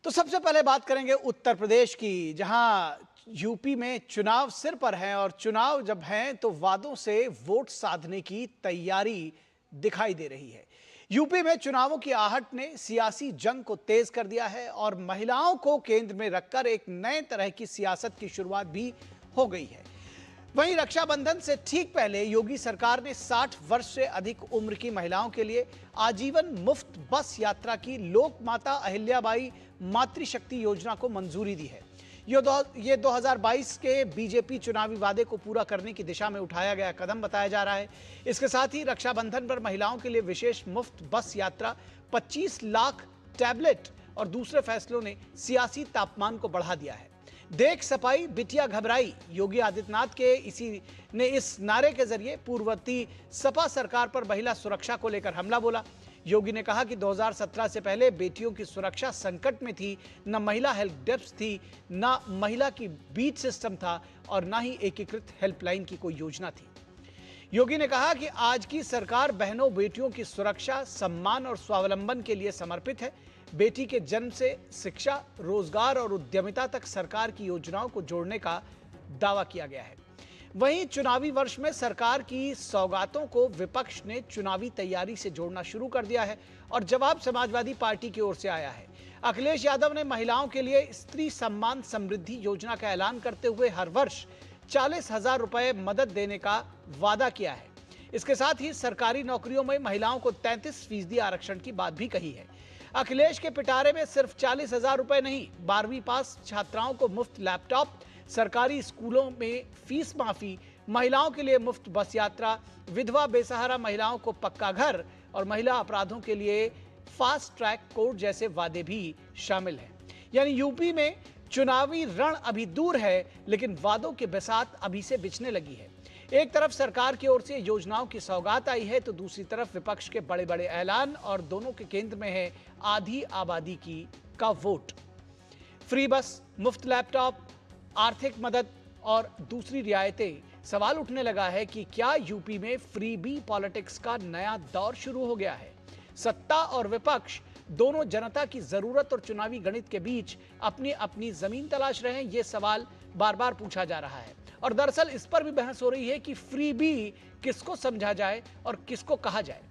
तो सबसे पहले बात करेंगे उत्तर प्रदेश की, जहां यूपी में चुनाव सिर पर हैं और चुनाव जब हैं तो वादों से वोट साधने की तैयारी दिखाई दे रही है। यूपी में चुनावों की आहट ने सियासी जंग को तेज कर दिया है और महिलाओं को केंद्र में रखकर एक नए तरह की सियासत की शुरुआत भी हो गई है। वहीं रक्षाबंधन से ठीक पहले योगी सरकार ने 60 वर्ष से अधिक उम्र की महिलाओं के लिए आजीवन मुफ्त बस यात्रा की लोक माता अहिल्याबाई मातृशक्ति योजना को मंजूरी दी है। ये 2022 के बीजेपी चुनावी वादे को पूरा करने की दिशा में उठाया गया कदम बताया जा रहा है। इसके साथ ही रक्षाबंधन पर महिलाओं के लिए विशेष मुफ्त बस यात्रा, 25 लाख टैबलेट और दूसरे फैसलों ने सियासी तापमान को बढ़ा दिया है। देख सपाई बिटिया घबराई, योगी आदित्यनाथ के इस नारे के जरिए पूर्ववर्ती सपा सरकार पर महिला सुरक्षा को लेकर हमला बोला। योगी ने कहा कि 2017 से पहले बेटियों की सुरक्षा संकट में थी, न महिला हेल्प डेस्क थी, न महिला की बीट सिस्टम था और न ही एकीकृत हेल्पलाइन की कोई योजना थी। योगी ने कहा कि आज की सरकार बहनों बेटियों की सुरक्षा, सम्मान और स्वावलंबन के लिए समर्पित है। बेटी के जन्म से शिक्षा, रोजगार और उद्यमिता तक सरकार की योजनाओं को जोड़ने का दावा किया गया है। वहीं चुनावी वर्ष में सरकार की सौगातों को विपक्ष ने चुनावी तैयारी से जोड़ना शुरू कर दिया है और जवाब समाजवादी पार्टी की ओर से आया है। अखिलेश यादव ने महिलाओं के लिए स्त्री सम्मान समृद्धि योजना का ऐलान करते हुए हर वर्ष 40,000 रुपए मदद देने का वादा किया है। इसके साथ ही सरकारी नौकरियों में महिलाओं को 33% आरक्षण की बात भी कही है। अखिलेश के पिटारे में सिर्फ 40,000 रुपए नहीं, 12वीं पास छात्राओं को मुफ्त लैपटॉप, सरकारी स्कूलों में फीस माफी, महिलाओं के लिए मुफ्त बस यात्रा, विधवा बेसहारा महिलाओं को पक्का घर और महिला अपराधों के लिए फास्ट ट्रैक कोर्ट जैसे वादे भी शामिल हैं। यानी यूपी में चुनावी रण अभी दूर है, लेकिन वादों के बिसात अभी से बिछने लगी है। एक तरफ सरकार की ओर से योजनाओं की सौगात आई है तो दूसरी तरफ विपक्ष के बड़े बड़े ऐलान और दोनों के केंद्र में है आधी आबादी का वोट। फ्री बस, मुफ्त लैपटॉप, आर्थिक मदद और दूसरी रियायतें। सवाल उठने लगा है कि क्या यूपी में फ्री बी पॉलिटिक्स का नया दौर शुरू हो गया है। सत्ता और विपक्ष दोनों जनता की जरूरत और चुनावी गणित के बीच अपनी अपनी जमीन तलाश रहे हैं। यह सवाल बार बार पूछा जा रहा है और दरअसल इस पर भी बहस हो रही है कि फ्री बी किसको समझा जाए और किसको कहा जाए।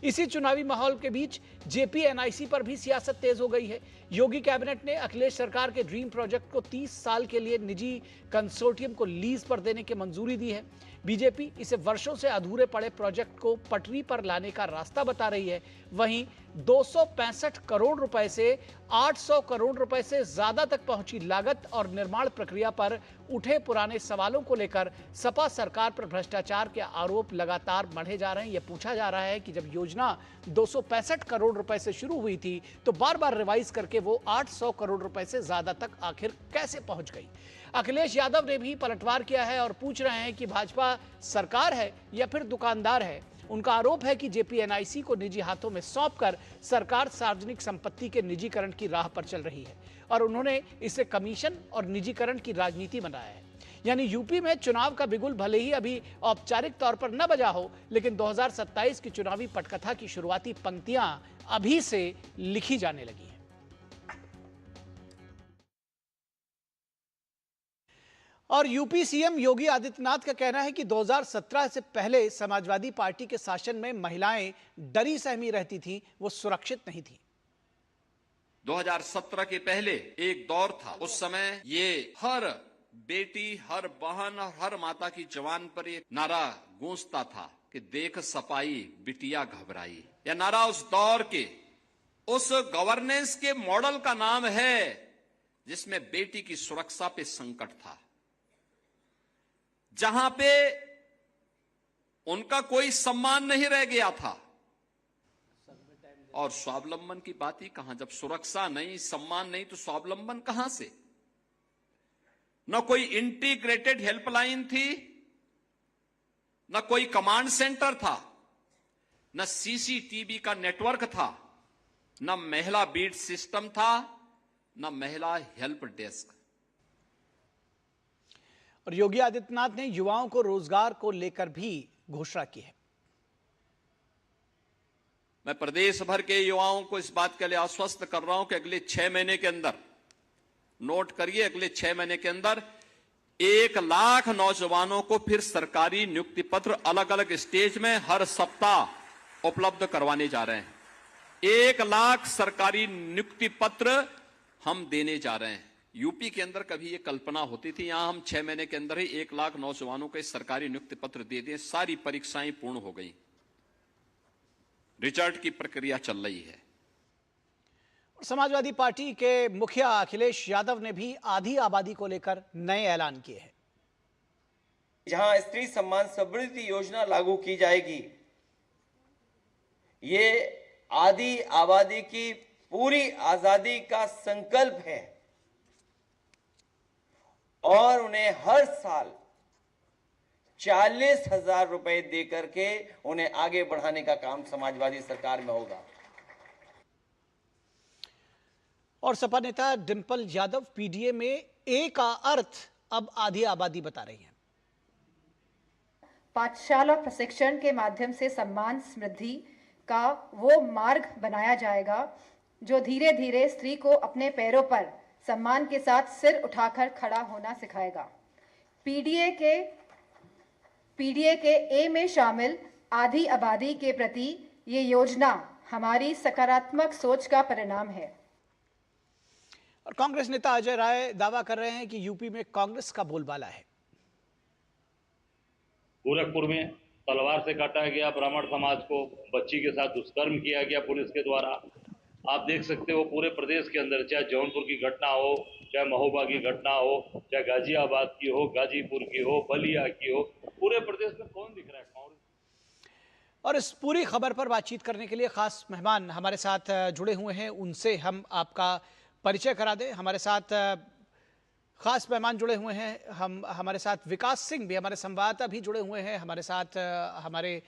इसी चुनावी माहौल के बीच जेपीएनआईसी पर भी सियासत तेज हो गई है। योगी कैबिनेट ने अखिलेश सरकार के ड्रीम प्रोजेक्ट को 30 साल के लिए निजी कंसोर्टियम को लीज पर देने की मंजूरी दी है। बीजेपी इसे वर्षों से अधूरे पड़े प्रोजेक्ट को पटरी पर लाने का रास्ता बता रही है। वहीं 265 करोड़ रुपए से 800 करोड़ रुपए से ज्यादा तक पहुंची लागत और निर्माण प्रक्रिया पर उठे पुराने सवालों को लेकर सपा सरकार पर भ्रष्टाचार के आरोप लगातार बढ़े जा रहे हैं। यह पूछा जा रहा है कि जब योजना 265 करोड़ रुपए से शुरू हुई थी तो बार बार रिवाइज करके वो 800 करोड़ रुपए से ज्यादा तक आखिर कैसे पहुंच गई। अखिलेश यादव ने भी पलटवार किया है और पूछ रहे हैं कि भाजपा सरकार है या फिर दुकानदार है। उनका आरोप है कि जेपीएनआईसी को निजी हाथों में सौंपकर सरकार सार्वजनिक संपत्ति के निजीकरण की राह पर चल रही है और उन्होंने इसे कमीशन और निजीकरण की राजनीति बनाया है। यानी यूपी में चुनाव का बिगुल भले ही अभी औपचारिक तौर पर न बजा हो, लेकिन 2027 की चुनावी पटकथा की शुरुआती पंक्तियां अभी से लिखी जाने लगी हैं। और यूपी सीएम योगी आदित्यनाथ का कहना है कि 2017 से पहले समाजवादी पार्टी के शासन में महिलाएं डरी सहमी रहती थीं, वो सुरक्षित नहीं थीं। 2017 के पहले एक दौर था, उस समय ये हर बेटी, हर बहन और हर माता की जवान पर एक नारा गूंजता था कि देख सपाई बिटिया घबराई। यह नारा उस दौर के उस गवर्नेंस के मॉडल का नाम है जिसमें बेटी की सुरक्षा पे संकट था, जहां पे उनका कोई सम्मान नहीं रह गया था और स्वावलंबन की बात ही कहां। जब सुरक्षा नहीं, सम्मान नहीं तो स्वावलंबन कहां से। न कोई इंटीग्रेटेड हेल्पलाइन थी, न कोई कमांड सेंटर था, न सीसीटीवी का नेटवर्क था, न महिला बीट सिस्टम था, न महिला हेल्प डेस्क। और योगी आदित्यनाथ ने युवाओं को रोजगार को लेकर भी घोषणा की है। मैं प्रदेश भर के युवाओं को इस बात के लिए आश्वस्त कर रहा हूं कि अगले 6 महीने के अंदर, नोट करिए, अगले 6 महीने के अंदर 1 लाख नौजवानों को फिर सरकारी नियुक्ति पत्र अलग अलग स्टेज में हर सप्ताह उपलब्ध करवाने जा रहे हैं। 1 लाख सरकारी नियुक्ति पत्र हम देने जा रहे हैं। यूपी के अंदर कभी ये कल्पना होती थी? यहां हम 6 महीने के अंदर ही 1 लाख नौजवानों को सरकारी नियुक्ति पत्र दे दें। सारी परीक्षाएं पूर्ण हो गई, रिजल्ट की प्रक्रिया चल रही है। समाजवादी पार्टी के मुखिया अखिलेश यादव ने भी आधी आबादी को लेकर नए ऐलान किए हैं। जहां स्त्री सम्मान समृद्धि योजना लागू की जाएगी, ये आधी आबादी की पूरी आजादी का संकल्प है और उन्हें हर साल 40,000 रुपए देकर के उन्हें आगे बढ़ाने का काम समाजवादी सरकार में होगा। और सपा नेता डिंपल यादव पीडीए में ए का अर्थ अब आधी आबादी बता रही हैं। पाठशाला प्रशिक्षण के माध्यम से सम्मान समृद्धि का वो मार्ग बनाया जाएगा जो धीरे धीरे स्त्री को अपने पैरों पर सम्मान के साथ सिर उठाकर खड़ा होना सिखाएगा। पीडीए के ए में शामिल आधी आबादी के प्रति ये योजना हमारी सकारात्मक सोच का परिणाम है। और कांग्रेस नेता अजय राय दावा कर रहे हैं कि यूपी में कांग्रेस का बोलबाला है। गोरखपुर में तलवार से काटा गया ब्राह्मण समाज को, बच्ची के साथ दुष्कर्म किया गया पुलिस के द्वारा। आप देख सकते हो पूरे प्रदेश के अंदर, चाहे जौनपुर की घटना हो, चाहे महोबा की घटना हो, चाहे गाजियाबाद की हो, गाजीपुर की हो, बलिया की हो, पूरे प्रदेश में कौन दिख रहा है? कांग्रेस। और इस पूरी खबर पर बातचीत करने के लिए खास मेहमान हमारे साथ जुड़े हुए हैं, उनसे हम आपका परिचय करा दें। हमारे साथ खास मेहमान जुड़े हुए हैं, हमारे साथ विकास सिंह भी, हमारे संवाददाता भी जुड़े हुए हैं। हमारे साथ हमारे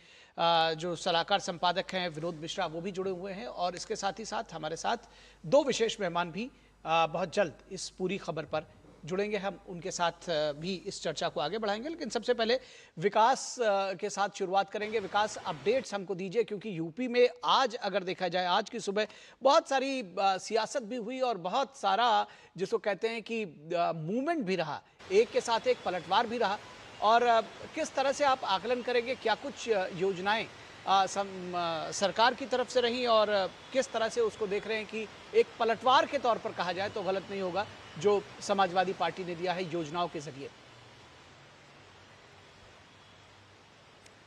जो सलाहकार संपादक हैं विनोद मिश्रा, वो भी जुड़े हुए हैं। और इसके साथ ही साथ हमारे साथ 2 विशेष मेहमान भी बहुत जल्द इस पूरी खबर पर जुड़ेंगे। हम उनके साथ भी इस चर्चा को आगे बढ़ाएंगे, लेकिन सबसे पहले विकास के साथ शुरुआत करेंगे। विकास, अपडेट्स हमको दीजिए, क्योंकि यूपी में आज अगर देखा जाए, आज की सुबह बहुत सारी सियासत भी हुई और बहुत सारा जिसको कहते हैं कि मूवमेंट भी रहा, एक के साथ एक पलटवार भी रहा। और किस तरह से आप आकलन करेंगे, क्या कुछ योजनाएं सरकार की तरफ से रही और किस तरह से उसको देख रहे हैं कि एक पलटवार के तौर पर कहा जाए तो गलत नहीं होगा जो समाजवादी पार्टी ने दिया है योजनाओं के जरिए?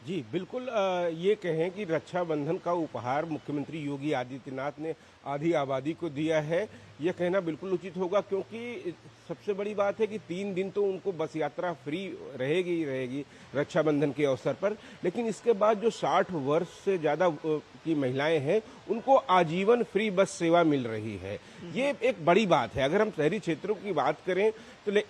जी बिल्कुल, ये कहें कि रक्षाबंधन का उपहार मुख्यमंत्री योगी आदित्यनाथ ने आधी आबादी को दिया है, ये कहना बिल्कुल उचित होगा, क्योंकि सबसे बड़ी बात है कि 3 दिन तो उनको बस यात्रा फ्री रहेगी ही रहेगी रक्षाबंधन के अवसर पर। लेकिन इसके बाद जो 60 वर्ष से ज़्यादा की महिलाएं हैं, उनको आजीवन फ्री बस सेवा मिल रही है। ये एक बड़ी बात है। अगर हम शहरी क्षेत्रों की बात करें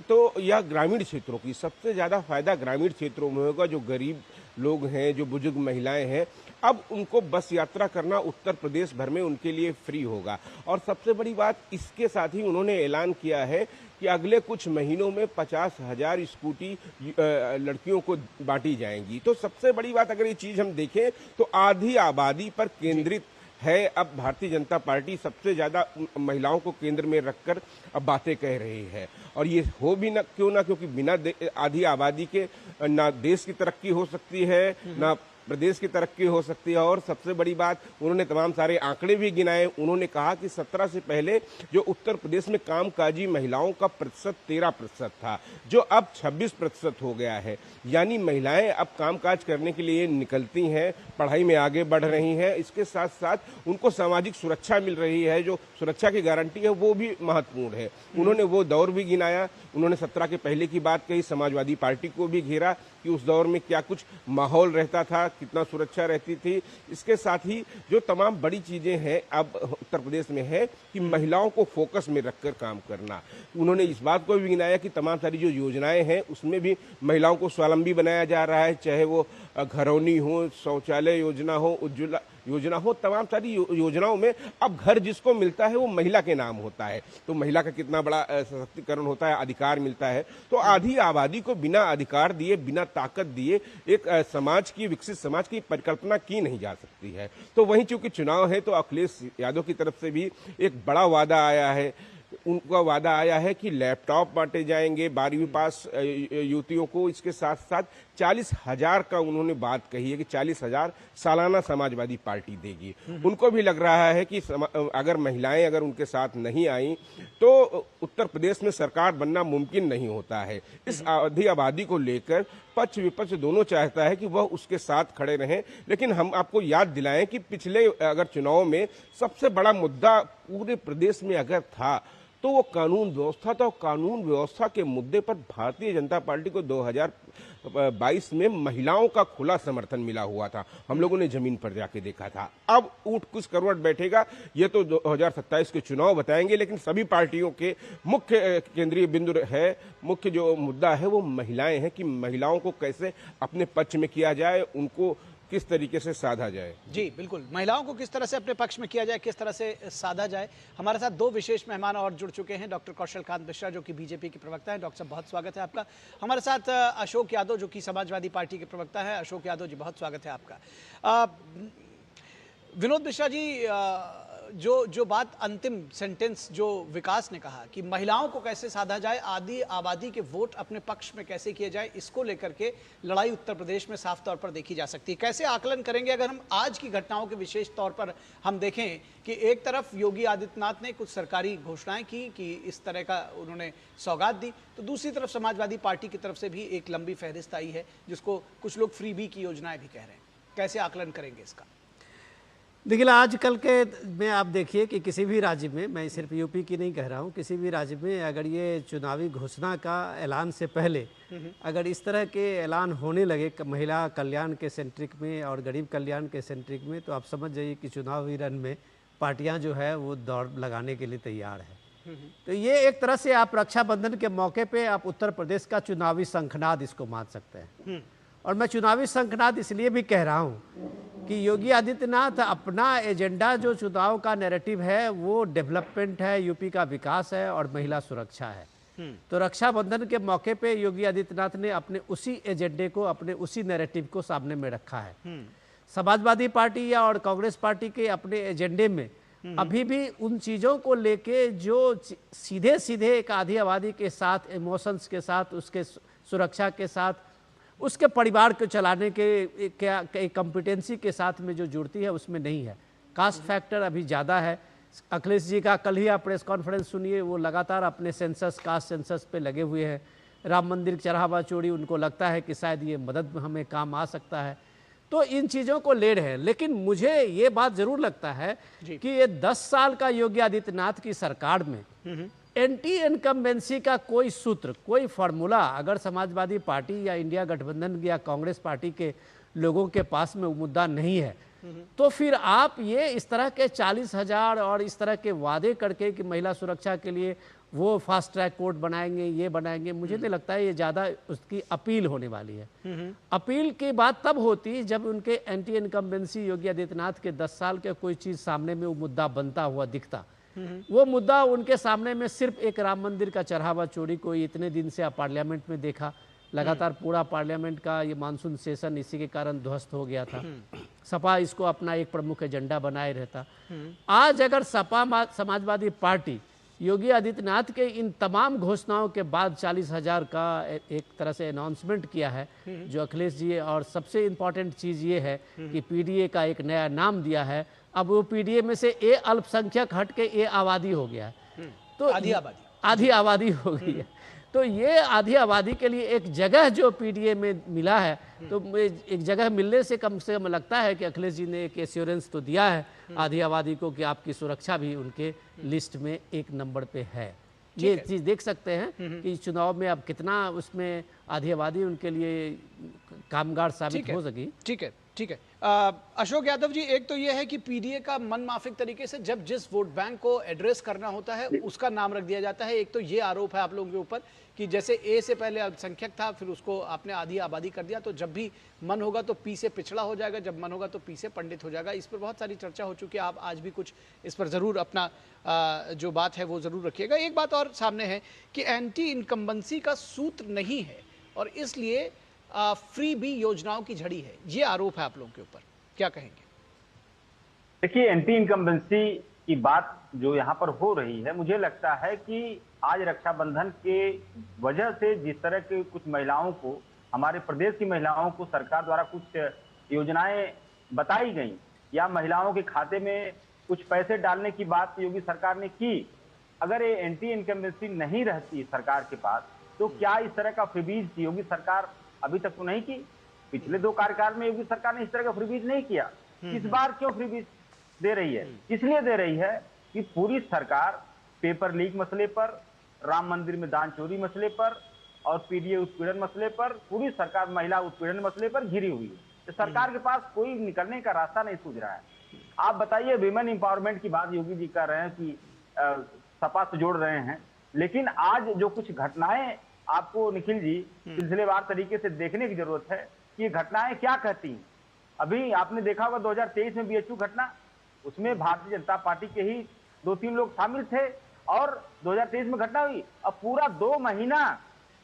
तो या ग्रामीण क्षेत्रों की, सबसे ज़्यादा फायदा ग्रामीण क्षेत्रों में होगा। जो गरीब लोग हैं, जो बुजुर्ग महिलाएं हैं, अब उनको बस यात्रा करना उत्तर प्रदेश भर में उनके लिए फ्री होगा। और सबसे बड़ी बात, इसके साथ ही उन्होंने ऐलान किया है कि अगले कुछ महीनों में 50,000 स्कूटी लड़कियों को बांटी जाएंगी। तो सबसे बड़ी बात, अगर ये चीज हम देखें तो आधी आबादी पर केंद्रित है। अब भारतीय जनता पार्टी सबसे ज्यादा महिलाओं को केंद्र में रखकर अब बातें कह रही है। और ये हो भी ना क्यों ना, क्योंकि बिना आधी आबादी के ना देश की तरक्की हो सकती है, ना प्रदेश की तरक्की हो सकती है। और सबसे बड़ी बात, उन्होंने तमाम सारे आंकड़े भी गिनाए। उन्होंने कहा कि 17 से पहले जो उत्तर प्रदेश में कामकाजी महिलाओं का प्रतिशत 13% था, जो अब 26% हो गया है। यानी महिलाएं अब कामकाज करने के लिए निकलती हैं, पढ़ाई में आगे बढ़ रही हैं। इसके साथ साथ उनको सामाजिक सुरक्षा मिल रही है, जो सुरक्षा की गारंटी है वो भी महत्वपूर्ण है। उन्होंने वो दौर भी गिनाया। उन्होंने 17 के पहले की बात कही, समाजवादी पार्टी को भी घेरा कि उस दौर में क्या कुछ माहौल रहता था, कितना सुरक्षा रहती थी। इसके साथ ही जो तमाम बड़ी चीजें हैं अब उत्तर प्रदेश में है कि महिलाओं को फोकस में रखकर काम करना। उन्होंने इस बात को भी गिनाया कि तमाम सारी जो योजनाएं हैं उसमें भी महिलाओं को स्वावलंबी बनाया जा रहा है, चाहे वो घरौनी हो, शौचालय योजना हो, उज्ज्वला योजना हो, तमाम सारी योजनाओं में अब घर जिसको मिलता है वो महिला के नाम होता है। तो महिला का कितना बड़ा सशक्तिकरण होता है, अधिकार मिलता है। तो आधी आबादी को बिना अधिकार दिए, बिना ताकत दिए एक समाज की, विकसित समाज की परिकल्पना की नहीं जा सकती है। तो वहीं चूंकि चुनाव है तो अखिलेश यादव की तरफ से भी एक बड़ा वादा आया है। उनका वादा आया है कि लैपटॉप बांटे जाएंगे 12वीं पास युवतियों को। इसके साथ साथ 40,000 का उन्होंने बात कही है कि 40,000 सालाना समाजवादी पार्टी देगी। उनको भी लग रहा है कि अगर महिलाएं अगर उनके साथ नहीं आई तो उत्तर प्रदेश में सरकार बनना मुमकिन नहीं होता है। इस आधी आबादी को लेकर पक्ष विपक्ष दोनों चाहता है कि वह उसके साथ खड़े रहें। लेकिन हम आपको याद दिलाएं कि पिछले अगर चुनाव में सबसे बड़ा मुद्दा पूरे प्रदेश में अगर था तो वो कानून व्यवस्था था। कानून व्यवस्था के मुद्दे पर भारतीय जनता पार्टी को 2022 में महिलाओं का खुला समर्थन मिला हुआ था। हम लोगों ने जमीन पर जाके देखा था। अब ऊंट कुछ करवट बैठेगा ये तो 2027 के चुनाव बताएंगे, लेकिन सभी पार्टियों के मुख्य केंद्रीय बिंदु है, मुख्य जो मुद्दा है वो महिलाएं हैं कि महिलाओं को कैसे अपने पक्ष में किया जाए, उनको किस तरीके से साधा जाए। जी बिल्कुल, महिलाओं को किस तरह से अपने पक्ष में किया जाए, किस तरह से साधा जाए। हमारे साथ दो विशेष मेहमान और जुड़ चुके हैं। डॉक्टर कौशल कांत मिश्रा जो कि बीजेपी के प्रवक्ता हैं। डॉक्टर साहब बहुत स्वागत है आपका। हमारे साथ अशोक यादव जो कि समाजवादी पार्टी के प्रवक्ता है। अशोक यादव जी बहुत स्वागत है आपका। विनोद मिश्रा जी, जो बात अंतिम सेंटेंस जो विकास ने कहा कि महिलाओं को कैसे साधा जाए, आधी आबादी के वोट अपने पक्ष में कैसे किए जाए, इसको लेकर के लड़ाई उत्तर प्रदेश में साफ तौर पर देखी जा सकती है। कैसे आकलन करेंगे अगर हम आज की घटनाओं के विशेष तौर पर हम देखें कि एक तरफ योगी आदित्यनाथ ने कुछ सरकारी घोषणाएं की कि इस तरह का उन्होंने सौगात दी, तो दूसरी तरफ समाजवादी पार्टी की तरफ से भी एक लंबी फहरिस्त आई है जिसको कुछ लोग फ्रीबी की योजनाएं भी कह रहे हैं। कैसे आकलन करेंगे इसका? देखिए, आजकल के में आप देखिए कि किसी भी राज्य में, मैं सिर्फ यूपी की नहीं कह रहा हूँ, किसी भी राज्य में अगर ये चुनावी घोषणा का ऐलान से पहले अगर इस तरह के ऐलान होने लगे महिला कल्याण के सेंट्रिक में और गरीब कल्याण के सेंट्रिक में, तो आप समझ जाइए कि चुनावी रन में पार्टियां जो है वो दौड़ लगाने के लिए तैयार है। तो ये एक तरह से आप रक्षाबंधन के मौके पे आप उत्तर प्रदेश का चुनावी शंखनाद इसको मान सकते हैं। और मैं चुनावी शंखनाद इसलिए भी कह रहा हूँ कि योगी आदित्यनाथ अपना एजेंडा जो चुनाव का नैरेटिव है वो डेवलपमेंट है, यूपी का विकास है और महिला सुरक्षा है। तो रक्षाबंधन के मौके पे योगी आदित्यनाथ ने अपने उसी एजेंडे को, अपने उसी नैरेटिव को सामने में रखा है। समाजवादी पार्टी या और कांग्रेस पार्टी के अपने एजेंडे में अभी भी उन चीज़ों को लेके जो सीधे सीधे एक आधी आबादी के साथ, इमोशंस के साथ, उसके सुरक्षा के साथ, उसके परिवार को चलाने के क्या कॉम्पिटेंसी के साथ में जो जुड़ती है उसमें नहीं है। कास्ट फैक्टर अभी ज़्यादा है। अखिलेश जी का कल ही आप प्रेस कॉन्फ्रेंस सुनिए, वो लगातार अपने सेंसस, कास्ट सेंसस पे लगे हुए हैं। राम मंदिर चढ़ावा चोरी उनको लगता है कि शायद ये मदद में हमें काम आ सकता है। तो इन चीज़ों को ले रहे हैं। लेकिन मुझे ये बात ज़रूर लगता है कि ये 10 साल का योगी आदित्यनाथ की सरकार में एंटी इनकम्बेंसी का कोई सूत्र, कोई फार्मूला अगर समाजवादी पार्टी या इंडिया गठबंधन या कांग्रेस पार्टी के लोगों के पास में वो मुद्दा नहीं है, तो फिर आप ये इस तरह के 40,000 और इस तरह के वादे करके कि महिला सुरक्षा के लिए वो फास्ट ट्रैक कोर्ट बनाएंगे, ये बनाएंगे, मुझे नहीं लगता है ये ज़्यादा उसकी अपील होने वाली है। अपील की बात तब होती जब उनके एंटी इनकम्बेंसी योगी आदित्यनाथ के 10 साल के कोई चीज़ सामने में वो मुद्दा बनता हुआ दिखता। वो मुद्दा उनके सामने में सिर्फ एक राम मंदिर का चढ़ावा चोरी को इतने दिन से आप पार्लियामेंट में देखा, लगातार पूरा पार्लियामेंट का ये मानसून सेशन इसी के कारण ध्वस्त हो गया था। सपा इसको अपना एक प्रमुख एजेंडा बनाए रहता। आज अगर सपा समाजवादी पार्टी योगी आदित्यनाथ के इन तमाम घोषणाओं के बाद 40,000 का एक तरह से अनाउंसमेंट किया है जो अखिलेश जी, और सबसे इम्पॉर्टेंट चीज़ ये है कि पीडीए का एक नया नाम दिया है। अब वो पीडीए में से ए अल्पसंख्यक हट के ए आबादी हो गया है, तो आधी आबादी हो गई है। तो ये आधी आबादी के लिए एक जगह जो पीडीए में मिला है, तो एक जगह मिलने से कम लगता है कि अखिलेश जी ने एक एश्योरेंस तो दिया है आधी आबादी को कि आपकी सुरक्षा भी उनके लिस्ट में एक नंबर पे है। ये चीज़ देख सकते हैं कि चुनाव में अब कितना उसमें आधी आबादी उनके लिए कामगार साबित हो सकी। ठीक है, ठीक है। अशोक यादव जी, एक तो ये है कि पीडीए का मनमाफिक तरीके से जब जिस वोट बैंक को एड्रेस करना होता है उसका नाम रख दिया जाता है। एक तो ये आरोप है आप लोगों के ऊपर कि जैसे ए से पहले अल्पसंख्यक था, फिर उसको आपने आधी आबादी कर दिया, तो जब भी मन होगा तो पी से पिछड़ा हो जाएगा, जब मन होगा तो पी से पंडित हो जाएगा। इस पर बहुत सारी चर्चा हो चुकी है, आप आज भी कुछ इस पर ज़रूर अपना जो बात है वो ज़रूर रखिएगा। एक बात और सामने है कि एंटी इनकम्बेंसी का सूत्र नहीं है और इसलिए फ्री बी योजनाओं की झड़ी है, ये आरोप है आप लोगों के ऊपर, क्या कहेंगे? देखिए, एंटी इनकम्बेंसी की बात जो यहाँ पर हो रही है, मुझे लगता है कि आज रक्षाबंधन के वजह से जिस तरह के कुछ महिलाओं को, हमारे प्रदेश की महिलाओं को सरकार द्वारा कुछ योजनाएं बताई गई या महिलाओं के खाते में कुछ पैसे डालने की बात योगी सरकार ने की, अगर ये एंटी इनकम्बेंसी नहीं रहती सरकार के पास तो क्या इस तरह का फ्रीबीज योगी सरकार अभी तक तो नहीं की। पिछले 2 कार्यकाल में योगी सरकार ने इस तरह का फ्रीबीज नहीं किया। इस बार क्यों फ्रीबीज दे रही है? इसलिए दे रही है कि पूरी सरकार पेपर लीक मसले पर, राम मंदिर में दान चोरी मसले पर और पीडीए उत्पीड़न मसले पर, पूरी सरकार महिला उत्पीड़न मसले पर घिरी हुई है। तो सरकार के पास कोई निकलने का रास्ता नहीं सूझ रहा है। आप बताइए, विमेन एम्पावरमेंट की बात योगी जी कर रहे हैं कि सपा से जोड़ रहे हैं, लेकिन आज जो कुछ घटनाएं आपको निखिल जी सिलसिलेवार तरीके से देखने की जरूरत है कि ये घटनाएं क्या कहती हैं। अभी आपने देखा होगा 2023 में बीएचयू घटना, उसमें भारतीय जनता पार्टी के ही 2-3 लोग शामिल थे और 2023 में घटना हुई। अब पूरा 2 महीना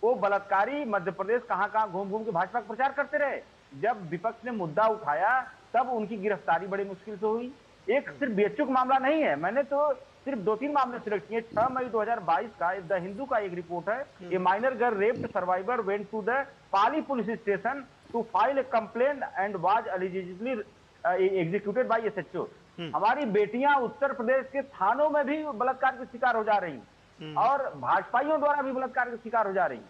वो बलात्कारी मध्य प्रदेश कहां घूम घूम के भाजपा का प्रचार करते रहे। जब विपक्ष ने मुद्दा उठाया तब उनकी गिरफ्तारी बड़ी मुश्किल से हुई। एक सिर्फ बीएचयू का मामला नहीं है, मैंने तो सिर्फ 2-3 मामले सिलेक्ट किए। 6 मई 2022 का द हिंदू का एक रिपोर्ट है, a minor girl raped survivor went to the Pali police station to file a complaint and was allegedly executed by SHO. हमारी बेटियां उत्तर प्रदेश के थानों में भी बलात्कार के शिकार हो जा रही और भाजपाइयों द्वारा भी बलात्कार के शिकार हो जा रही।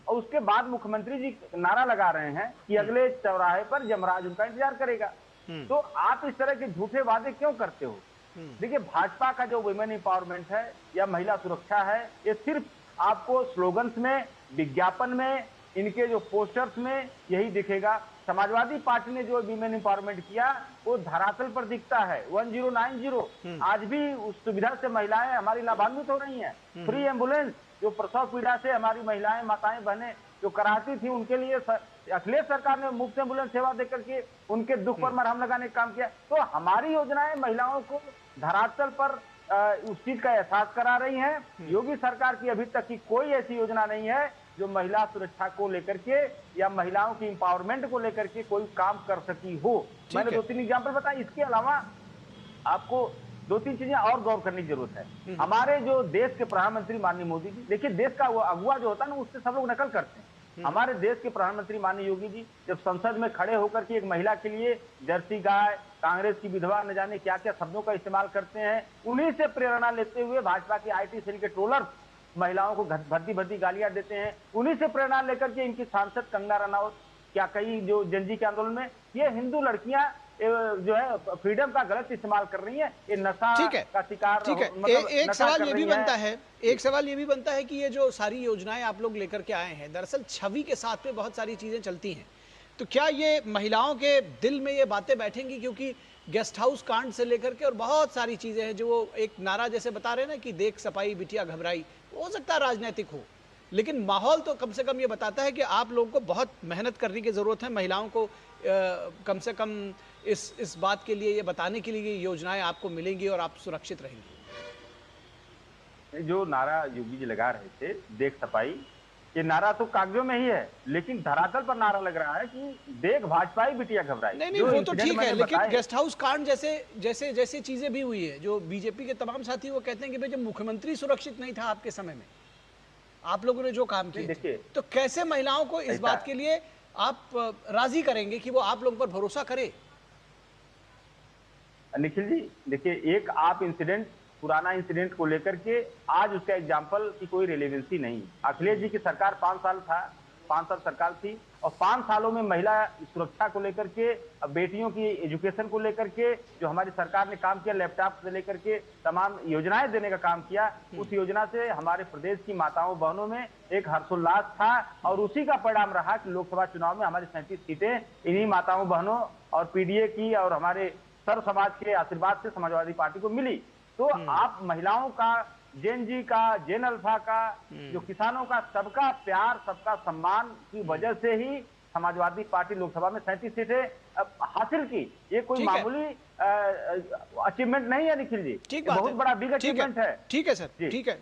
और उसके बाद मुख्यमंत्री जी नारा लगा रहे हैं कि अगले चौराहे पर यमराज उनका इंतजार करेगा। तो आप इस तरह के झूठे वादे क्यों करते हो? देखिए, भाजपा का जो वुमेन एम्पावरमेंट है या महिला सुरक्षा है, ये सिर्फ आपको स्लोगन्स में, विज्ञापन में, इनके जो पोस्टर्स में यही दिखेगा। समाजवादी पार्टी ने जो विमेन एम्पावरमेंट किया वो धरातल पर दिखता है। 1090 आज भी उस सुविधा से महिलाएं हमारी लाभान्वित हो रही हैं। फ्री एम्बुलेंस जो प्रसव पीड़ा से हमारी महिलाएं, माताएं, बहनें जो कराती थी, उनके लिए अखिलेश सरकार ने मुफ्त एम्बुलेंस सेवा देकर के उनके दुख पर मरहम लगाने का काम किया। तो हमारी योजनाएं महिलाओं को धरातल पर उस चीज का एहसास करा रही हैं। योगी सरकार की अभी तक की कोई ऐसी योजना नहीं है जो महिला सुरक्षा को लेकर के या महिलाओं की एम्पावरमेंट को लेकर के कोई काम कर सकी हो। मैंने 2-3 एग्जाम्पल बताए। इसके अलावा आपको 2-3 चीजें और गौर करने की जरूरत है। हमारे जो देश के प्रधानमंत्री माननीय मोदी जी, देखिए देश का वो अगुआ जो होता है ना, उससे सब लोग नकल करते हैं। हमारे देश के प्रधानमंत्री माननीय योगी जी जब संसद में खड़े होकर के एक महिला के लिए जर्सी गाय, कांग्रेस की विधवा, न जाने क्या क्या शब्दों का इस्तेमाल करते हैं, उन्हीं से प्रेरणा लेते हुए भाजपा के आईटी सेल के ट्रोलर महिलाओं को भद्दी गालियां देते हैं। उन्हीं से प्रेरणा लेकर के इनकी सांसद कंगना रनौत क्या कई जो जनजी के आंदोलन में ये हिंदू लड़कियां जो है फ्रीडम का गलत इस्तेमाल कर रही है, ये नशा का शिकार। ठीक है, मतलब एक सवाल ये भी बनता है, एक सवाल ये भी बनता है कि ये जो सारी योजनाएं आप लोग लेकर के आए हैं, दरअसल छवि के साथ में बहुत सारी चीजें चलती हैं, तो क्या ये महिलाओं के दिल में ये बातें बैठेंगी? क्योंकि गेस्ट हाउस कांड से लेकर के और बहुत सारी चीजें हैं जो वो एक नारा जैसे बता रहे हैं ना कि देख सपाई बिटिया घबराई, हो सकता है राजनीतिक हो, लेकिन माहौल तो कम से कम ये बताता है कि आप लोगों को बहुत मेहनत करने की जरूरत है। महिलाओं को कम से कम इस बात के लिए ये बताने के लिए योजनाएं आपको मिलेंगी और आप सुरक्षित रहेंगे। जो नारा योगी जी लगा रहे थे, देख सपाई, ये नारा तो कागजों में ही है, लेकिन धरातल पर नारा लग रहा है कि देख भाजपाई बिटिया घबराई। नहीं, वो तो ठीक है, लेकिन गेस्ट हाउस कांड जैसे चीजें भी हुई है, जो बीजेपी के तमाम साथी वो कहते हैं कि भाई जब मुख्यमंत्री सुरक्षित नहीं था आपके समय में, आप लोगों ने जो काम किए, तो कैसे महिलाओं को इस बात के लिए आप राजी करेंगे कि वो आप लोगों पर भरोसा करे? निखिल जी देखिए, एक आप इंसिडेंट, पुराना इंसिडेंट को लेकर के आज उसका एग्जाम्पल की कोई रिलेवेंसी नहीं। अखिलेश जी की सरकार 5 साल था, 5 साल सरकार थी और 5 सालों में महिला सुरक्षा को लेकर के, बेटियों की एजुकेशन को लेकर के जो हमारी सरकार ने काम किया, लैपटॉप से लेकर के तमाम योजनाएं देने का काम किया, उस योजना से हमारे प्रदेश की माताओं बहनों में एक हर्षोल्लास था और उसी का परिणाम रहा कि लोकसभा चुनाव में हमारी 37 सीटें इन्हीं माताओं बहनों और पीडीए की और हमारे सर्व समाज के आशीर्वाद से समाजवादी पार्टी को मिली। तो आप महिलाओं का, जेन जी का, जेन अल्फा का, जो किसानों का, सबका प्यार, सबका सम्मान की वजह से ही समाजवादी पार्टी लोकसभा में 37 सीटें हासिल की। ये कोई मामूली अचीवमेंट नहीं है निखिल जी, ठीक बहुत बड़ा बिग अचीवमेंट है। ठीक है सर, ठीक है।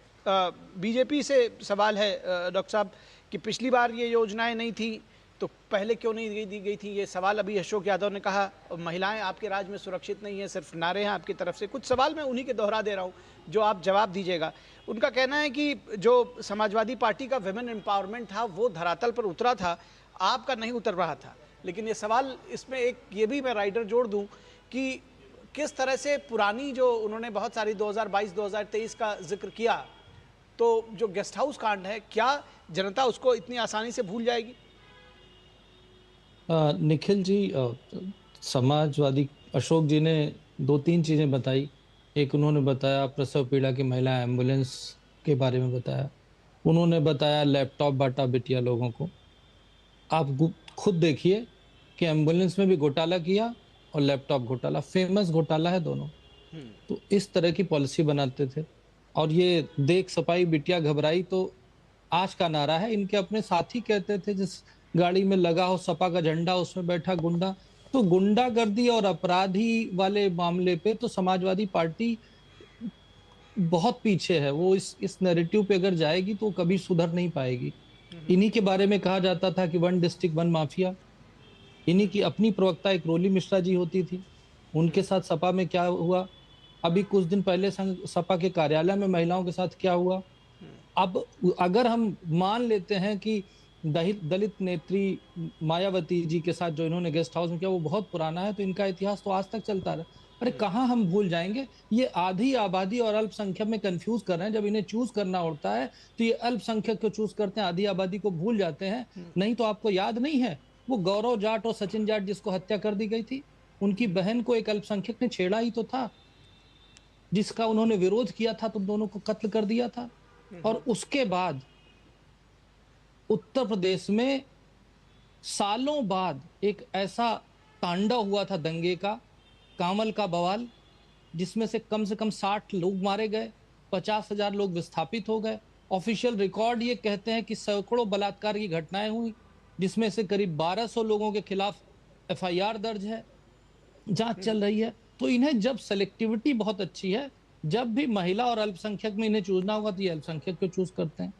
बीजेपी से सवाल है डॉक्टर साहब कि पिछली बार ये योजनाएं नहीं थी तो पहले क्यों नहीं दी गई थी, ये सवाल अभी अशोक यादव ने कहा। महिलाएं आपके राज्य में सुरक्षित नहीं है, सिर्फ नारे हैं आपकी तरफ से। कुछ सवाल मैं उन्हीं के दोहरा दे रहा हूं जो आप जवाब दीजिएगा। उनका कहना है कि जो समाजवादी पार्टी का विमेन एम्पावरमेंट था वो धरातल पर उतरा था, आपका नहीं उतर रहा था। लेकिन ये सवाल, इसमें एक ये भी मैं राइडर जोड़ दूं कि किस तरह से पुरानी जो उन्होंने बहुत सारी 2022-2023 का जिक्र किया, तो जो गेस्ट हाउस कांड है, क्या जनता उसको इतनी आसानी से भूल जाएगी? निखिल जी, समाजवादी अशोक जी ने 2-3 चीज़ें बताई। एक उन्होंने बताया प्रसव पीड़ा की महिला एम्बुलेंस के बारे में बताया, उन्होंने बताया लैपटॉप बांटा बिटिया लोगों को। आप खुद देखिए कि एम्बुलेंस में भी घोटाला किया और लैपटॉप घोटाला, फेमस घोटाला है दोनों। तो इस तरह की पॉलिसी बनाते थे। और ये देख सपाई बिटिया घबराई तो आज का नारा है, इनके अपने साथी कहते थे जिस गाड़ी में लगा हो सपा का झंडा उसमें बैठा गुंडा। तो गुंडागर्दी और अपराधी वाले मामले पे तो समाजवादी पार्टी बहुत पीछे है। वो इस नैरेटिव पे अगर जाएगी तो कभी सुधर नहीं पाएगी। इन्हीं के बारे में कहा जाता था कि 1 डिस्ट्रिक्ट 1 माफिया। इन्हीं की अपनी प्रवक्ता एक रोली मिश्रा जी होती थी, उनके साथ सपा में क्या हुआ, अभी कुछ दिन पहले सपा के कार्यालय में महिलाओं के साथ क्या हुआ। अब अगर हम मान लेते हैं कि दलित नेत्री मायावती जी के साथ जो इन्होंने गेस्ट हाउस में किया वो बहुत पुराना है, तो इनका इतिहास तो आज तक चलता रहा। अरे कहाँ हम भूल जाएंगे। ये आधी आबादी और अल्पसंख्यक में कंफ्यूज कर रहे हैं। जब इन्हें चूज करना होता है तो ये अल्पसंख्यक को चूज करते हैं, आधी आबादी को भूल जाते हैं। नहीं तो आपको याद नहीं है वो गौरव जाट और सचिन जाट जिसको हत्या कर दी गई थी, उनकी बहन को एक अल्पसंख्यक ने छेड़ा ही तो था, जिसका उन्होंने विरोध किया था तो दोनों को कत्ल कर दिया था। और उसके बाद उत्तर प्रदेश में सालों बाद एक ऐसा तांडव हुआ था दंगे का, कामल का बवाल, जिसमें से कम 60 लोग मारे गए, 50,000 लोग विस्थापित हो गए। ऑफिशियल रिकॉर्ड ये कहते हैं कि सैकड़ों बलात्कार की घटनाएं हुई, जिसमें से करीब 1200 लोगों के खिलाफ FIR दर्ज है, जांच चल रही है। तो इन्हें जब सेलेक्टिविटी बहुत अच्छी है, जब भी महिला और अल्पसंख्यक में इन्हें चूजना होगा तो ये अल्पसंख्यक को चूज करते हैं।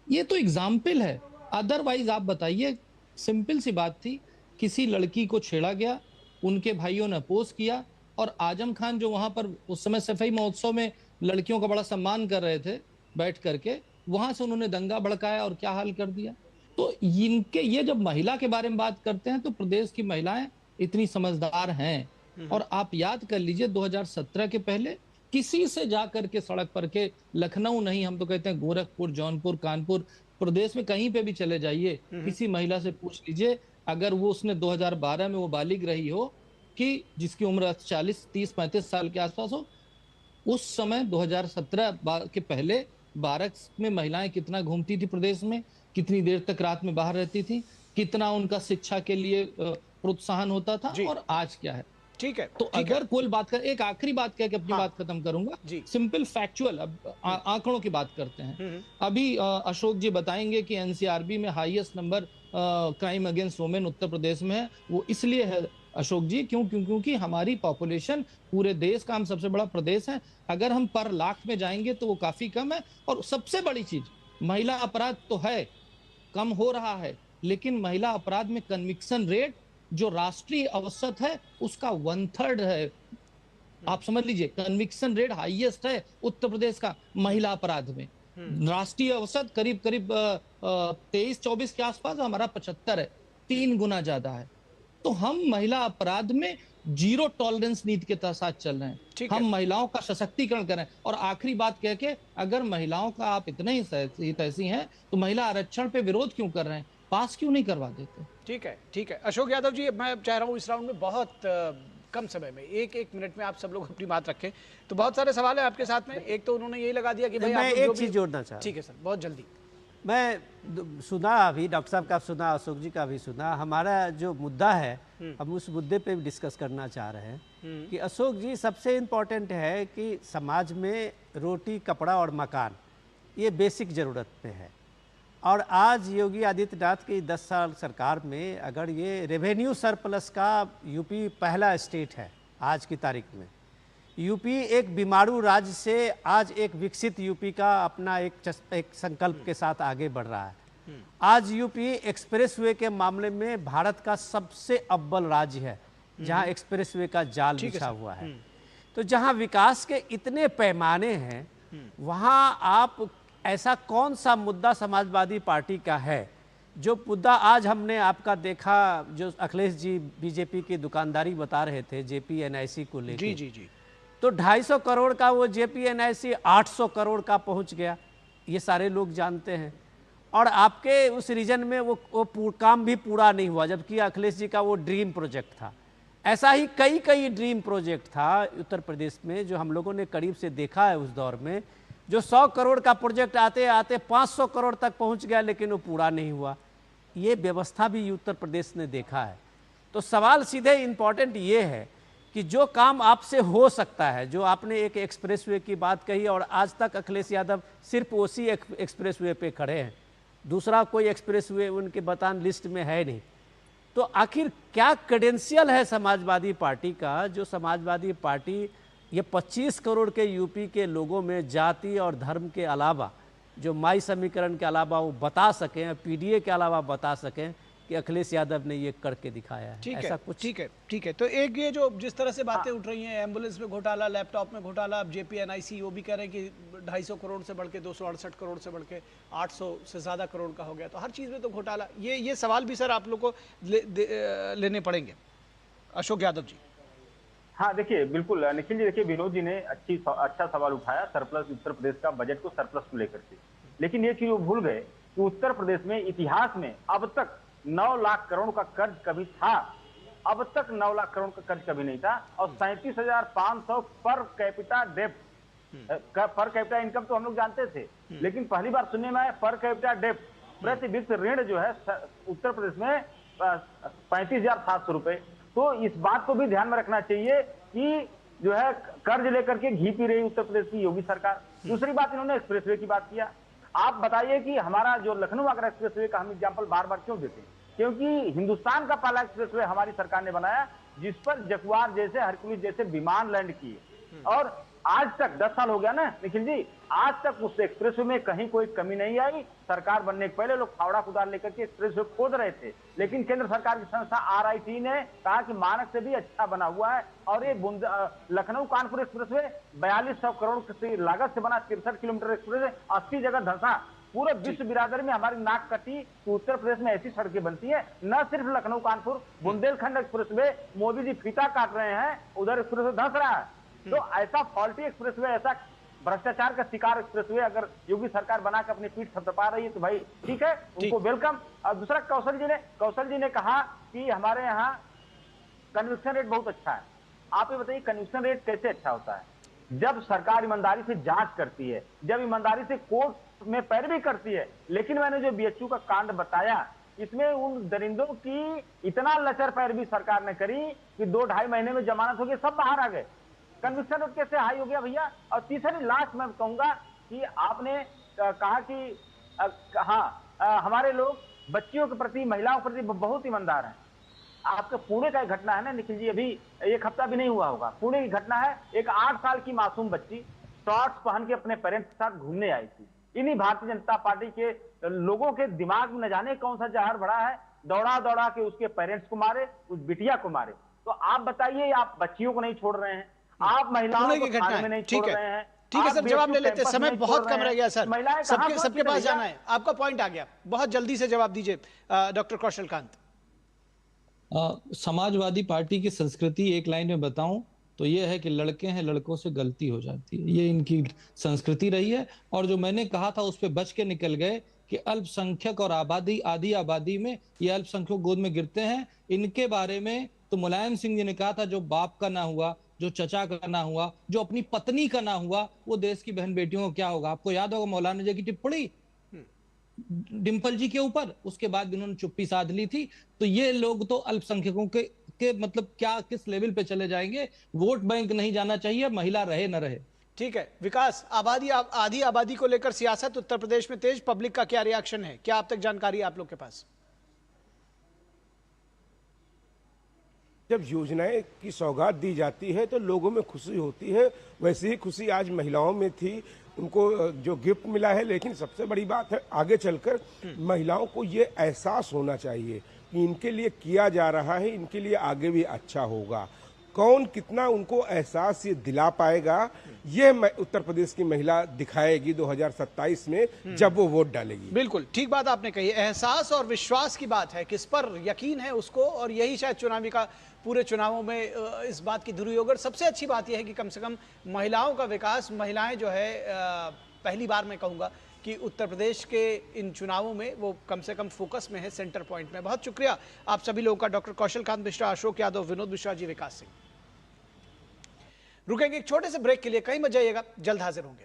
ये तो एग्जाम्पल है। अदरवाइज आप बताइए, सिंपल सी बात थी, किसी लड़की को छेड़ा गया, उनके भाइयों ने अपोज किया और आजम खान जो वहां पर उस समय सफाई महोत्सव में लड़कियों का बड़ा सम्मान कर रहे थे बैठ करके, वहां से उन्होंने दंगा भड़काया और क्या हाल कर दिया। तो इनके ये जब महिला के बारे में बात करते हैं तो प्रदेश की महिलाएं इतनी समझदार हैं। और आप याद कर लीजिए 2017 के पहले किसी से जाकर के सड़क पर के, लखनऊ नहीं, हम तो कहते हैं गोरखपुर, जौनपुर, कानपुर, प्रदेश में कहीं पे भी चले जाइए, किसी महिला से पूछ लीजिए, अगर वो उसने 2012 में वो बालिग रही हो कि जिसकी उम्र 40, 30, 35 साल के आसपास हो, उस समय 2017 के पहले बारक में महिलाएं कितना घूमती थी प्रदेश में, कितनी देर तक रात में बाहर रहती थी, कितना उनका शिक्षा के लिए प्रोत्साहन होता था, और आज क्या है। ठीक है। तो अगर कोई बात कर, एक आखिरी बात कह के अपनी बात खत्म करूंगा, सिंपल फैक्चुअल, अब आंकड़ों की बात करते हैं। अभी अशोक जी बताएंगे कि NCRB में highest number crime against women Uttar Pradesh में है। वो इसलिए है अशोक जी क्योंकि हमारी पॉपुलेशन पूरे देश का हम सबसे बड़ा प्रदेश है। अगर हम पर लाख में जाएंगे तो वो काफी कम है। और सबसे बड़ी चीज, महिला अपराध तो है, कम हो रहा है, लेकिन महिला अपराध में कन्विक्शन रेट जो राष्ट्रीय औसत है उसका 1/3 है। आप समझ लीजिए, कन्विक्शन रेट हाईएस्ट है उत्तर प्रदेश का महिला अपराध में। राष्ट्रीय औसत करीब 23-24 के आसपास, हमारा 75 है, 3 गुना ज्यादा है। तो हम महिला अपराध में जीरो टॉलरेंस नीति के साथ चल रहे हैं। हम महिलाओं का सशक्तिकरण कर रहे हैं। और आखिरी बात कह के, अगर महिलाओं का आप इतने ही तैसी हैं तो महिला आरक्षण पे विरोध क्यों कर रहे हैं? पास क्यों नहीं करवा देते? ठीक है, ठीक है। अशोक यादव जी, मैं चाह रहा हूँ इस राउंड में बहुत कम समय में एक मिनट में आप सब लोग अपनी बात रखें। तो बहुत सारे सवाल है आपके साथ में। एक तो उन्होंने यही लगा दिया कि भाई मैं आप लोग एक जो चीज़ भी- जोड़ना चाह रहा हूं। ठीक है सर, बहुत जल्दी। मैं सुना, अभी डॉक्टर साहब का सुना, अशोक जी का भी सुना। हमारा जो मुद्दा है हम उस मुद्दे पे भी डिस्कस करना चाह रहे हैं कि अशोक जी, सबसे इम्पोर्टेंट है कि समाज में रोटी, कपड़ा और मकान, ये बेसिक ज़रूरत पे है। और आज योगी आदित्यनाथ की 10 साल सरकार में अगर ये रेवेन्यू सरप्लस का यूपी पहला स्टेट है आज की तारीख में। यूपी एक बीमारू राज्य से आज एक विकसित यूपी का अपना एक संकल्प के साथ आगे बढ़ रहा है। आज यूपी एक्सप्रेसवे के मामले में भारत का सबसे अव्वल राज्य है, जहां एक्सप्रेसवे का जाल बिछा हुआ है। तो जहां विकास के इतने पैमाने हैं, वहां आप ऐसा कौन सा मुद्दा समाजवादी पार्टी का है जो मुद्दा आज हमने आपका देखा, जो अखिलेश जी बीजेपी की दुकानदारी बता रहे थे जेपीएनआईसी को लेकर। जी जी जी। तो 250 करोड़ का वो जेपीएनआईसी 800 करोड़ का पहुंच गया, ये सारे लोग जानते हैं। और आपके उस रीजन में वो काम भी पूरा नहीं हुआ, जबकि अखिलेश जी का वो ड्रीम प्रोजेक्ट था। ऐसा ही कई ड्रीम प्रोजेक्ट था उत्तर प्रदेश में जो हम लोगों ने करीब से देखा है उस दौर में, जो 100 करोड़ का प्रोजेक्ट आते आते 500 करोड़ तक पहुंच गया, लेकिन वो पूरा नहीं हुआ। ये व्यवस्था भी उत्तर प्रदेश ने देखा है। तो सवाल सीधे इम्पॉर्टेंट ये है कि जो काम आपसे हो सकता है, जो आपने एक एक्सप्रेसवे की बात कही और आज तक अखिलेश यादव सिर्फ उसी एक्सप्रेसवे पे खड़े हैं, दूसरा कोई एक्सप्रेसवे उनके बतान लिस्ट में है नहीं। तो आखिर क्या क्रेडेंशियल है समाजवादी पार्टी का, जो समाजवादी पार्टी ये 25 करोड़ के यूपी के लोगों में जाति और धर्म के अलावा, जो माई समीकरण के अलावा वो बता सकें, पीडीए के अलावा बता सकें कि अखिलेश यादव ने ये करके दिखाया है। ठीक ऐसा है, कुछ ठीक है। तो एक ये जो जिस तरह से बातें उठ रही हैं, एम्बुलेंस में घोटाला, लैपटॉप में घोटाला, अब जेपीएनआईसी वो भी कह रहे हैं कि 250 करोड़ से बढ़ के 268 करोड़ से बढ़ के 800 से ज़्यादा करोड़ का हो गया। तो हर चीज़ में तो घोटाला, ये सवाल भी सर आप लोग को लेने पड़ेंगे। अशोक यादव जी। हाँ देखिए, बिल्कुल निखिल जी, देखिए विनोद जी ने अच्छा सवाल उठाया सरप्लस, उत्तर प्रदेश का बजट को सरप्लस को लेकर के। लेकिन ये चीज वो भूल गए कि उत्तर प्रदेश में इतिहास में अब तक 9 लाख करोड़ का कर्ज कभी था, अब तक 9 लाख करोड़ का कर्ज कभी नहीं था। और 37,500 पर कैपिटा डेप्ट, पर कैपिटा इनकम तो हम लोग जानते थे, लेकिन पहली बार सुनने में आया पर कैपिटा डेप्ट, प्रति व्यक्ति ऋण जो है उत्तर प्रदेश में 35,700 रुपए। तो इस बात को भी ध्यान में रखना चाहिए कि जो है कर्ज लेकर के घी पी रही उत्तर प्रदेश की योगी सरकार। दूसरी बात, इन्होंने एक्सप्रेसवे की बात किया। आप बताइए कि हमारा जो लखनऊ आगरा एक्सप्रेसवे का हम एग्जांपल बार बार क्यों देते हैं? क्योंकि हिंदुस्तान का पहला एक्सप्रेसवे हमारी सरकार ने बनाया, जिस पर जगुआर जैसे, हरकुलिस जैसे विमान लैंड किए। और आज तक 10 साल हो गया ना निखिल जी, आज तक उस एक्सप्रेसवे में कहीं कोई कमी नहीं आई। सरकार बनने के पहले लोग फावड़ा कुदार लेकर के एक्सप्रेसवे खोद रहे थे, लेकिन केंद्र सरकार की संस्था आरआईटी ने कहा कि मानक से भी अच्छा बना हुआ है। और ये लखनऊ कानपुर एक्सप्रेसवे 4200 करोड़ की लागत से बना 63 किलोमीटर एक्सप्रेसवे 80 जगह धंसा। पूरे विश्व बिरादरी में हमारी नाक कटी कि उत्तर प्रदेश में ऐसी सड़कें बनती है। न सिर्फ लखनऊ कानपुर, बुंदेलखंड एक्सप्रेसवे मोदी जी फीता काट रहे हैं, उधर एक्सप्रेसवे धंस रहा है। तो ऐसा फॉल्टी एक्सप्रेसवे, ऐसा भ्रष्टाचार का शिकार एक्सप्रेसवे अगर योगी सरकार बना के अपनी पीठ थपथपा रही है तो भाई ठीक है, उनको वेलकम। और दूसरा, कौशल जी ने कहा कि हमारे यहाँ कन्विक्शन रेट बहुत अच्छा है। आप ये बताइए कन्विक्शन रेट कैसे अच्छा होता है? जब सरकार ईमानदारी से जांच करती है, जब ईमानदारी से कोर्ट में पैरवी करती है। लेकिन मैंने जो बीएचयू का कांड बताया, इसमें उन दरिंदों की इतना लचर पैरवी सरकार ने करी कि 2-2.5 महीने में जमानत हो गई, सब बाहर आ गए। कन्विक्शन रेट कैसे हाई हो गया भैया? और तीसरी लास्ट मैं कहूंगा कि आपने कहा कि हाँ, हमारे लोग बच्चियों के प्रति, महिलाओं के प्रति बहुत ईमानदार हैं। आपके पुणे का एक घटना है ना निखिल जी, अभी एक हफ्ता भी नहीं हुआ होगा, पुणे की घटना है। एक 8 साल की मासूम बच्ची शॉर्ट्स पहन के अपने पेरेंट्स के साथ घूमने आई थी। इन्हीं भारतीय जनता पार्टी के लोगों के दिमाग में न जाने कौन सा जहर भरा है, दौड़ा दौड़ा के उसके पेरेंट्स को मारे, उस बिटिया को मारे। तो आप बताइए, आप बच्चियों को नहीं छोड़ रहे हैं, आप महिलाओं को थाने में नहीं छोड़ रहे हैं। ठीक है सर, जवाब ले लेते हैं, समय बहुत कम रह गया सर, सबके पास जाना है। आपका पॉइंट आ गया, बहुत जल्दी से जवाब दीजिए डॉक्टर कौशल कांत। समाजवादी पार्टी की संस्कृति एक लाइन में बताऊं तो ये है कि लड़के हैं, लड़कों से गलती हो जाती है, ये इनकी संस्कृति रही है। और जो मैंने कहा था उस पर बच के निकल गए कि अल्पसंख्यक और आधी आबादी में ये अल्पसंख्यक गोद में गिरते हैं। इनके बारे में तो मुलायम सिंह जी ने कहा था, जो बाप का ना हुआ, जो चचा का ना हुआ, जो अपनी पत्नी का ना हुआ, वो देश की बहन बेटियों को क्या होगा। आपको याद होगा मौलाना जी की टिप्पणी डिंपल जी के ऊपर, उसके बाद इन्होंने चुप्पी साध ली थी। तो ये लोग तो अल्पसंख्यकों के मतलब क्या किस लेवल पे चले जाएंगे। वोट बैंक नहीं जाना चाहिए, महिला रहे न रहे। ठीक है विकास, आधी आबादी को लेकर सियासत उत्तर प्रदेश में तेज, पब्लिक का क्या रिएक्शन है, क्या अब तक जानकारी है आप लोग के पास? जब योजनाएं की सौगात दी जाती है तो लोगों में खुशी होती है, वैसे ही खुशी आज महिलाओं में थी, उनको जो गिफ्ट मिला है। लेकिन सबसे बड़ी बात है, आगे चलकर महिलाओं को ये एहसास होना चाहिए कि इनके लिए किया जा रहा है, इनके लिए आगे भी अच्छा होगा। कौन कितना उनको एहसास ये दिला पाएगा, ये उत्तर प्रदेश की महिला दिखाएगी 2027 में जब वो वोट डालेगी। बिल्कुल ठीक बात आपने कही, एहसास और विश्वास की बात है, किस पर यकीन है उसको, और यही शायद चुनावी का पूरे चुनावों में इस बात की धुरी होगी। सबसे अच्छी बात यह है कि कम से कम महिलाओं का विकास, महिलाएं जो है पहली बार मैं कहूँगा कि उत्तर प्रदेश के इन चुनावों में वो कम से कम फोकस में है, सेंटर पॉइंट में। बहुत शुक्रिया आप सभी लोगों का, डॉक्टर कौशल कांत मिश्रा, अशोक यादव, विनोद मिश्रा जी, विकास सिंह। रुकेंगे एक छोटे से ब्रेक के लिए, कहीं मत जाइएगा, जल्द हाजिर होंगे।